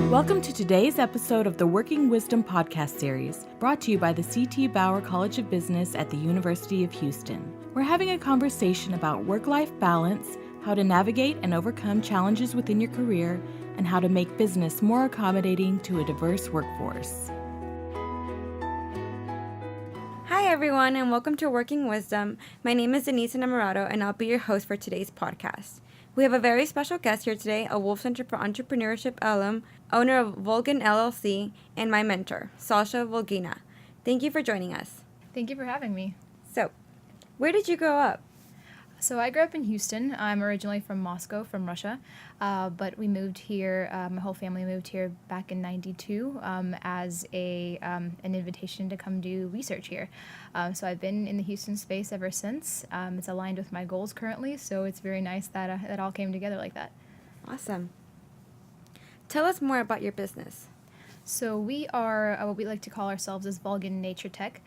Welcome to today's episode of the Working Wisdom podcast series, brought to you by the C.T. Bauer College of Business at the University of Houston. We're having a conversation about work-life balance, how to navigate and overcome challenges within your career, and how to make business more accommodating to a diverse workforce. Hi everyone, and welcome to Working Wisdom. My name is Denise Enamorado, and I'll be your host for today's podcast. We have a very special guest here today, a Wolff Center for Entrepreneurship alum, owner of Volgin LLC, and my mentor, Sasha Volguina. Thank you for joining us. Thank you for having me. So, where did you grow up? So I grew up in Houston. I'm originally from Moscow, from Russia, but we moved here, my whole family moved here back in '92 as an invitation to come do research here. So I've been in the Houston space ever since. It's aligned with my goals currently, so it's very nice that it all came together like that. Awesome. Tell us more about your business. So we are what we like to call ourselves as Volgin Nature Tech.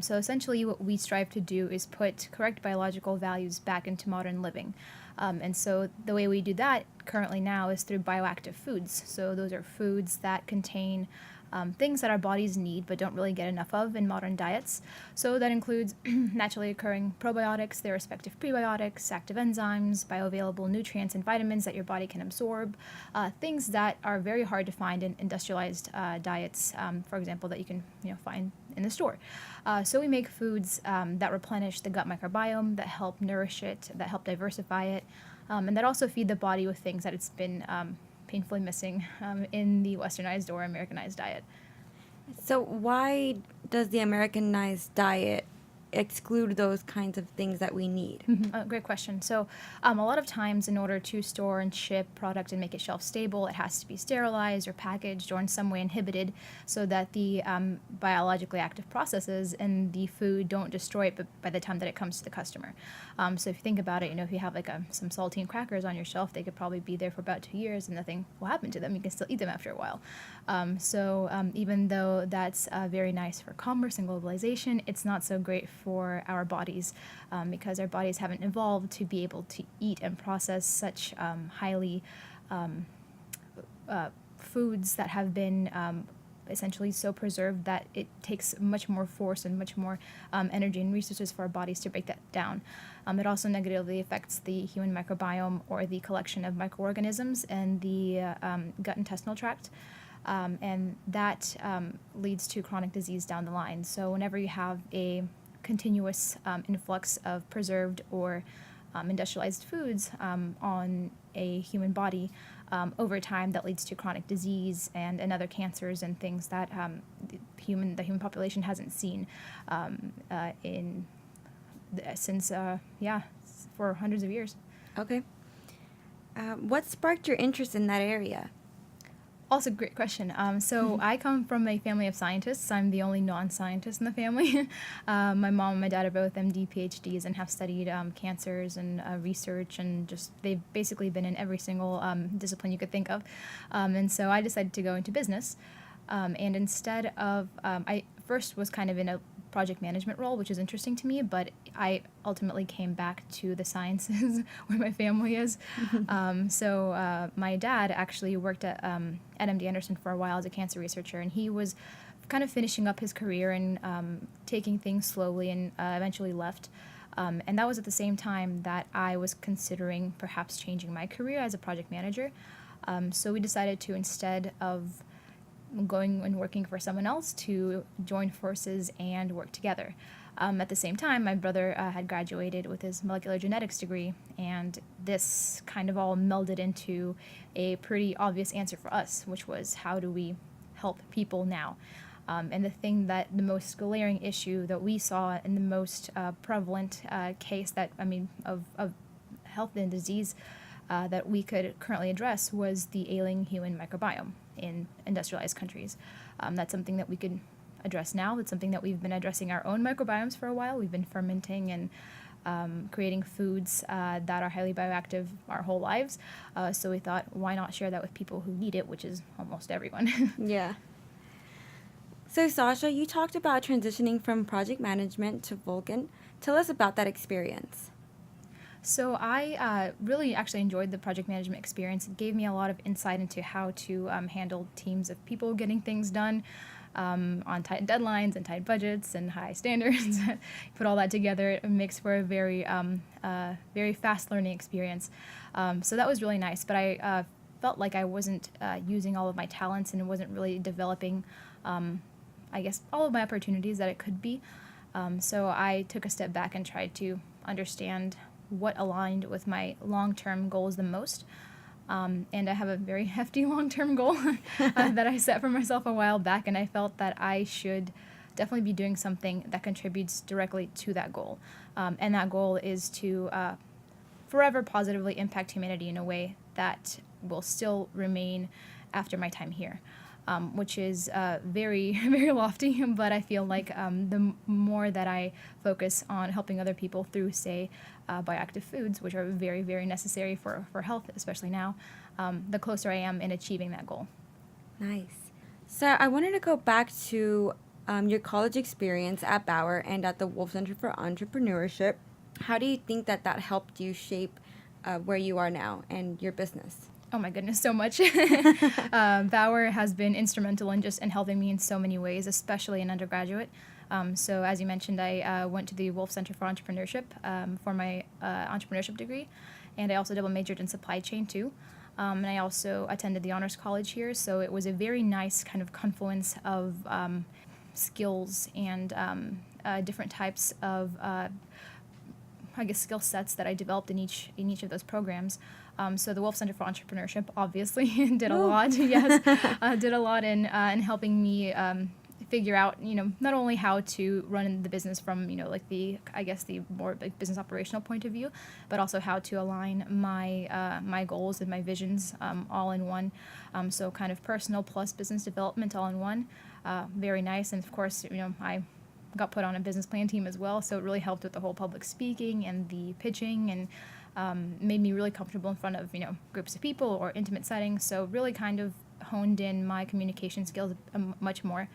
So essentially what we strive to do is put correct biological values back into modern living. And so the way we do that currently now is through bioactive foods. So those are foods that contain things that our bodies need but don't really get enough of in modern diets. So that includes naturally occurring probiotics, their respective prebiotics, active enzymes, bioavailable nutrients and vitamins that your body can absorb, things that are very hard to find in industrialized diets, for example, that you can find in the store. So we make foods that replenish the gut microbiome, that help nourish it, that help diversify it, and that also feed the body with things that it's been painfully missing in the westernized or Americanized diet. So why does the Americanized diet exclude those kinds of things that we need? Great question. So a lot of times in order to store and ship product and make it shelf stable, it has to be sterilized or packaged or in some way inhibited so that the biologically active processes in the food don't destroy it by the time that it comes to the customer. So if you think about it, if you have some saltine crackers on your shelf, they could probably be there for about 2 years and nothing will happen to them. You can still eat them after a while. So even though that's very nice for commerce and globalization, it's not so great for our bodies because our bodies haven't evolved to be able to eat and process such highly foods that have been essentially so preserved that it takes much more force and much more energy and resources for our bodies to break that down. It also negatively affects the human microbiome or the collection of microorganisms in the gut intestinal tract. And that leads to chronic disease down the line. So whenever you have a continuous influx of preserved or industrialized foods on a human body, over time that leads to chronic disease and other cancers and things that the human population hasn't seen for hundreds of years. Okay. What sparked your interest in that area? Also, great question. So I come from a family of scientists. I'm the only non-scientist in the family. My mom and my dad are both MD, PhDs, and have studied cancers and research, and they've basically been in every single discipline you could think of. And so I decided to go into business. And instead of, I first was kind of in a project management role, which is interesting to me, but I ultimately came back to the sciences where my family is. So my dad actually worked at MD Anderson for a while as a cancer researcher, and he was kind of finishing up his career and taking things slowly and eventually left. And that was at the same time that I was considering perhaps changing my career as a project manager. So we decided to, instead of going and working for someone else, to join forces and work together. At the same time, my brother had graduated with his molecular genetics degree, and this kind of all melded into a pretty obvious answer for us, which was, how do we help people now? And the most glaring issue that we saw in the most prevalent case of health and disease that we could currently address was the ailing human microbiome in industrialized countries. That's something that we could address now. It's something that we've been addressing our own microbiomes for a while. We've been fermenting and creating foods that are highly bioactive our whole lives. So we thought, why not share that with people who need it, which is almost everyone. Yeah. So Sasha, you talked about transitioning from project management to Volgin. Tell us about that experience. So I really actually enjoyed the project management experience. It gave me a lot of insight into how to handle teams of people getting things done on tight deadlines and tight budgets and high standards. Put all that together, it makes for a very fast learning experience. So that was really nice, but I felt like I wasn't using all of my talents and wasn't really developing, I guess, all of my opportunities that it could be. So I took a step back and tried to understand what aligned with my long-term goals the most. And I have a very hefty long-term goal that I set for myself a while back, and I felt that I should definitely be doing something that contributes directly to that goal. And that goal is to forever positively impact humanity in a way that will still remain after my time here. Which is very, very lofty, but I feel like the more that I focus on helping other people through, say, bioactive foods, which are very, very necessary for health, especially now, the closer I am in achieving that goal. Nice. So I wanted to go back to your college experience at Bauer and at the Wolff Center for Entrepreneurship. How do you think that helped you shape where you are now and your business? Oh my goodness, so much. Bauer has been instrumental in helping me in so many ways, especially in undergraduate. So as you mentioned, I went to the Wolff Center for Entrepreneurship for my entrepreneurship degree, and I also double majored in supply chain too. And I also attended the honors college here, so it was a very nice kind of confluence of skills and different types of skill sets that I developed in each of those programs. So the Wolff Center for Entrepreneurship obviously did a lot. Did a lot in helping me figure out, not only how to run the business from, the more like business operational point of view, but also how to align my goals and my visions all in one. So kind of personal plus business development all in one. Very nice, and of course, I got put on a business plan team as well, so it really helped with the whole public speaking and the pitching, and made me really comfortable in front of groups of people or intimate settings. So really kind of honed in my communication skills much more.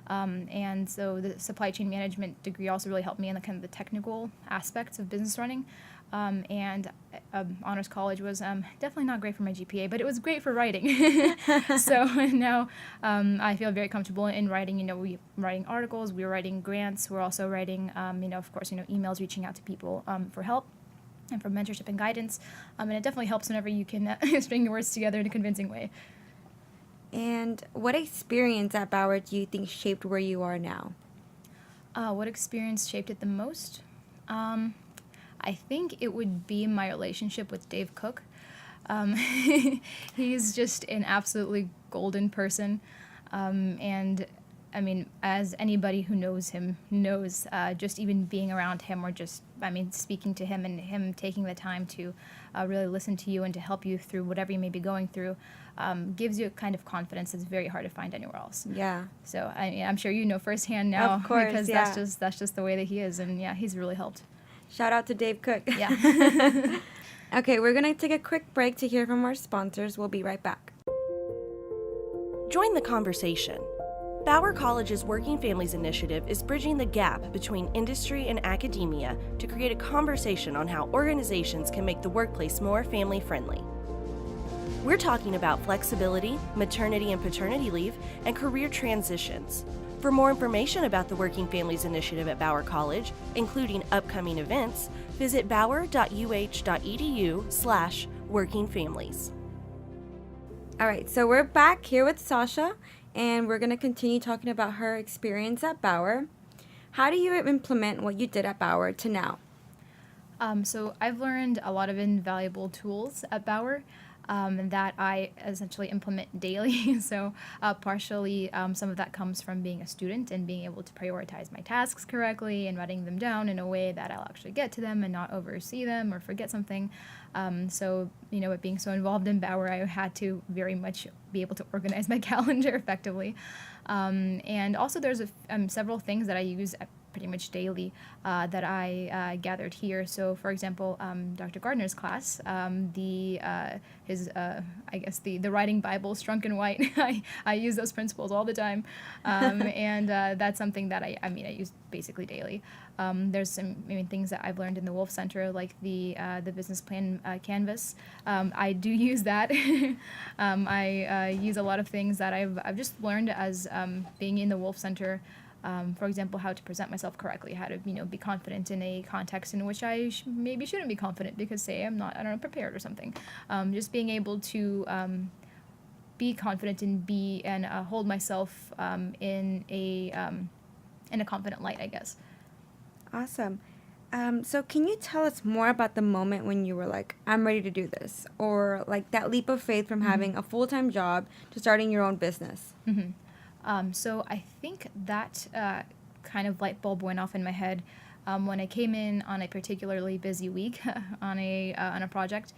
And so the supply chain management degree also really helped me in the kind of the technical aspects of business running. And honors college was definitely not great for my GPA, but it was great for writing. So now I feel very comfortable in writing. We're writing articles, we're writing grants, we're also writing, of course, emails, reaching out to people for help and for mentorship and guidance. And it definitely helps whenever you can string your words together in a convincing way. And what experience at Bauer do you think shaped where you are now? What experience shaped it the most? I think it would be my relationship with Dave Cook. He's just an absolutely golden person. And I mean, as anybody who knows him knows, just even being around him or speaking to him and him taking the time to really listen to you and to help you through whatever you may be going through gives you a kind of confidence that's very hard to find anywhere else. Yeah. So I'm sure you know firsthand now, of course, because that's just the way that he is, and yeah, he's really helped. Shout out to Dave Cook. Yeah. Okay, we're going to take a quick break to hear from our sponsors. We'll be right back. Join the conversation. Bauer College's Working Families Initiative is bridging the gap between industry and academia to create a conversation on how organizations can make the workplace more family-friendly. We're talking about flexibility, maternity and paternity leave, and career transitions. For more information about the Working Families Initiative at Bauer College, including upcoming events, visit bauer.uh.edu/workingfamilies. All right, so we're back here with Sasha, and we're going to continue talking about her experience at Bauer. How do you implement what you did at Bauer to now? So I've learned a lot of invaluable tools at Bauer that I essentially implement daily. So partially some of that comes from being a student and being able to prioritize my tasks correctly and writing them down in a way that I'll actually get to them and not oversee them or forget something. So, with being so involved in Bauer, I had to very much be able to organize my calendar effectively. And also there's several things that I use pretty much daily that I gathered here. So, for example, Dr. Gardner's class, I guess the writing Bible, Strunk and White. I use those principles all the time, and that's something that I use basically daily. There's some things that I've learned in the Wolff Center, like the business plan canvas. I do use that. I use a lot of things that I've just learned as being in the Wolff Center. For example, how to present myself correctly, how to be confident in a context in which I maybe shouldn't be confident because, say, I'm not prepared or something. Just being able to be confident and hold myself in a confident light, I guess. Awesome. So can you tell us more about the moment when you were like, I'm ready to do this, or like that leap of faith from having a full-time job to starting your own business? So I think that kind of light bulb went off in my head when I came in on a particularly busy week on a project.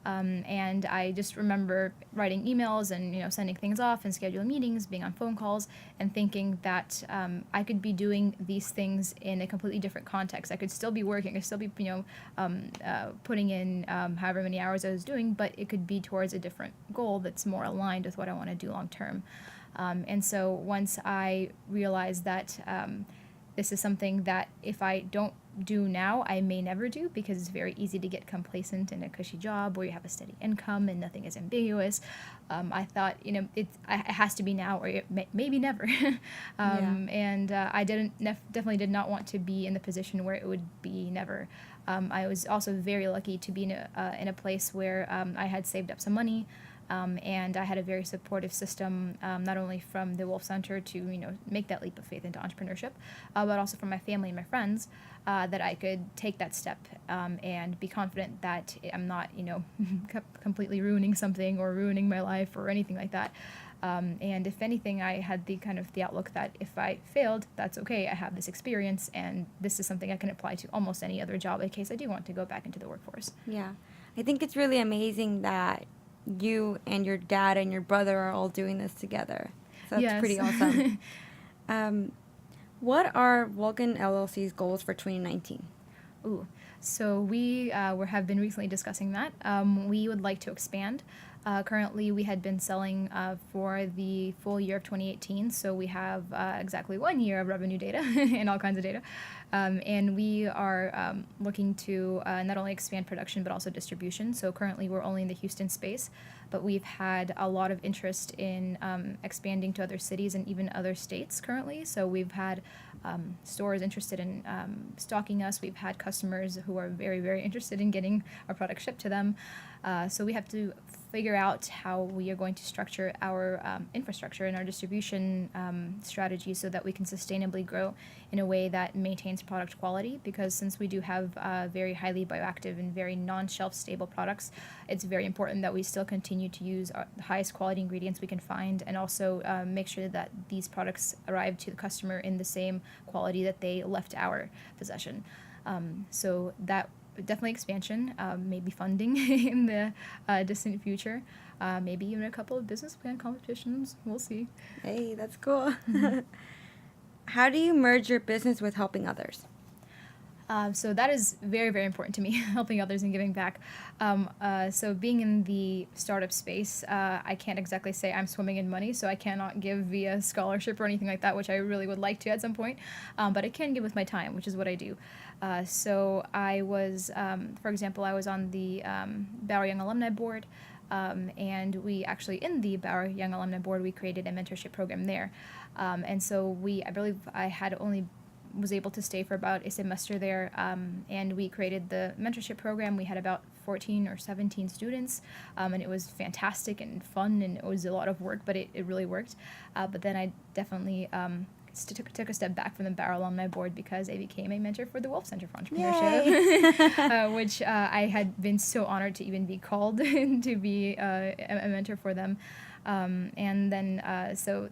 And I just remember writing emails and sending things off and scheduling meetings, being on phone calls, and thinking that I could be doing these things in a completely different context. I could still be working, I could still be putting in however many hours I was doing, but it could be towards a different goal that's more aligned with what I want to do long term. And so once I realized that this is something that if I don't do now, I may never do, because it's very easy to get complacent in a cushy job where you have a steady income and nothing is ambiguous. I thought, it has to be now or maybe never. And I definitely did not want to be in the position where it would be never. I was also very lucky to be in a place where I had saved up some money. And I had a very supportive system, not only from the Wolff Center to make that leap of faith into entrepreneurship, but also from my family and my friends, that I could take that step and be confident that I'm not completely ruining something or ruining my life or anything like that. And if anything, I had the outlook that if I failed, that's okay. I have this experience, and this is something I can apply to almost any other job in case I do want to go back into the workforce. Yeah, I think it's really amazing that you and your dad and your brother are all doing this together. So that's pretty awesome. What are Volgin LLC's goals for 2019? So we have been recently discussing that. We would like to expand. Currently, we had been selling for the full year of 2018, so we have exactly 1 year of revenue data and all kinds of data. And we are looking to not only expand production, but also distribution. So currently, we're only in the Houston space, but we've had a lot of interest in expanding to other cities and even other states currently. So we've had stores interested in stocking us. We've had customers who are very, very interested in getting our product shipped to them. So we have to figure out how we are going to structure our infrastructure and our distribution strategy so that we can sustainably grow in a way that maintains product quality, because since we do have very highly bioactive and very non-shelf stable products, it's very important that we still continue to use the highest quality ingredients we can find, and also make sure that these products arrive to the customer in the same quality that they left our possession. So that definitely expansion, maybe funding in the distant future, maybe even a couple of business plan competitions. We'll see. Hey, that's cool. How do you merge your business with helping others? So that is very, very important to me, helping others and giving back. So being in the startup space, I can't exactly say I'm swimming in money, so I cannot give via scholarship or anything like that, which I really would like to at some point. But I can give with my time, which is what I do. So I was, for example, I was on the Bauer Young Alumni Board, and we actually, in the Bauer Young Alumni Board, we created a mentorship program there. And so I believe I was able to stay for about a semester there, and we created the mentorship program. We had about 14 or 17 students, and it was fantastic and fun, and it was a lot of work, but it really worked. But then I definitely took a step back from the Bauer Alumni Board because I became a mentor for the Wolff Center for Entrepreneurship, which I had been so honored to even be called to be a mentor for them. And then,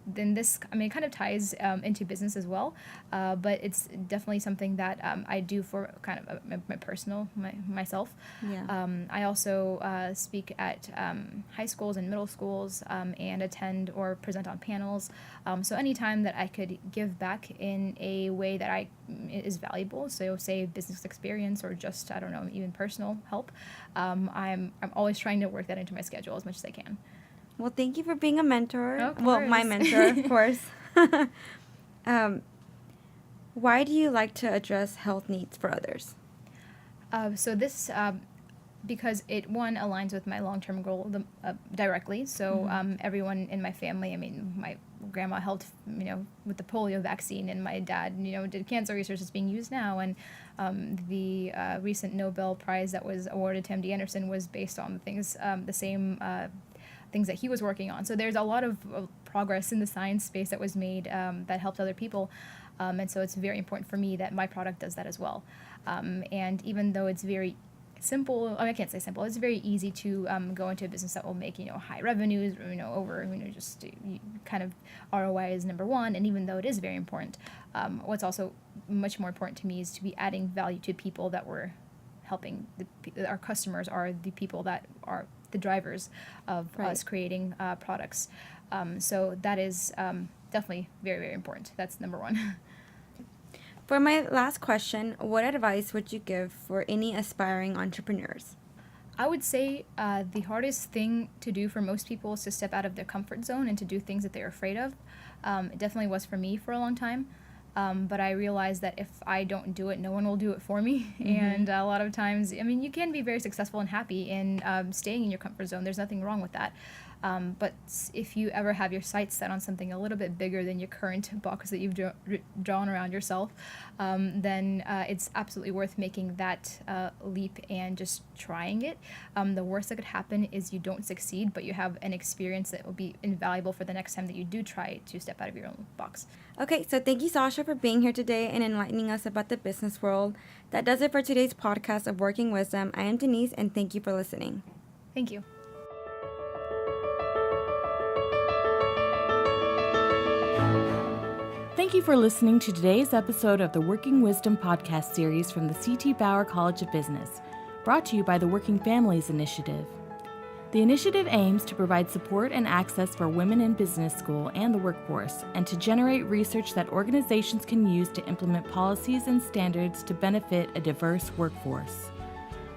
this, it kind of ties into business as well, but it's definitely something that I do for kind of my personal, myself. Yeah. I also speak at high schools and middle schools and attend or present on panels. So anytime that I could give back in a way that is valuable, so say business experience or just, I don't know, even personal help, I'm always trying to work that into my schedule as much as I can. Well, thank you for being a mentor. Of Well, my course. mentor, of course. Why do you like to address health needs for others? So this, because it, one, aligns with my long-term goal directly. So everyone in my family, I mean, my grandma helped, with the polio vaccine, and my dad, did cancer research that's being used now. And the recent Nobel Prize that was awarded to MD Anderson was based on the same things that he was working on. So there's a lot of progress in the science space that was made that helped other people. And so it's very important for me that my product does that as well. And even though it's very simple, I can't say simple, it's very easy to go into a business that will make, high revenues, over, just kind of ROI is number one. And even though it is very important, what's also much more important to me is to be adding value to people that we're helping. Our customers are the people that are the drivers of us creating products. So that is definitely very, very important. That's number one. For my last question, what advice would you give for any aspiring entrepreneurs? I would say the hardest thing to do for most people is to step out of their comfort zone and to do things that they're afraid of. It definitely was for me for a long time. But I realized that if I don't do it, no one will do it for me. And a lot of times, you can be very successful and happy in staying in your comfort zone. There's nothing wrong with that. But if you ever have your sights set on something a little bit bigger than your current box that you've drawn around yourself, then it's absolutely worth making that leap and just trying it. The worst that could happen is you don't succeed, but you have an experience that will be invaluable for the next time that you do try to step out of your own box. Okay, so thank you, Sasha, for being here today and enlightening us about the business world. That does it for today's podcast of Working Wisdom. I am Denise, and thank you for listening. Thank you. Thank you for listening to today's episode of the Working Wisdom podcast series from the C.T. Bauer College of Business, brought to you by the Working Families Initiative. The initiative aims to provide support and access for women in business school and the workforce, and to generate research that organizations can use to implement policies and standards to benefit a diverse workforce.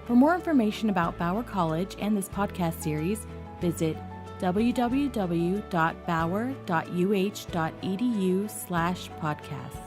For more information about Bauer College and this podcast series, visit www.bauer.uh.edu/podcast.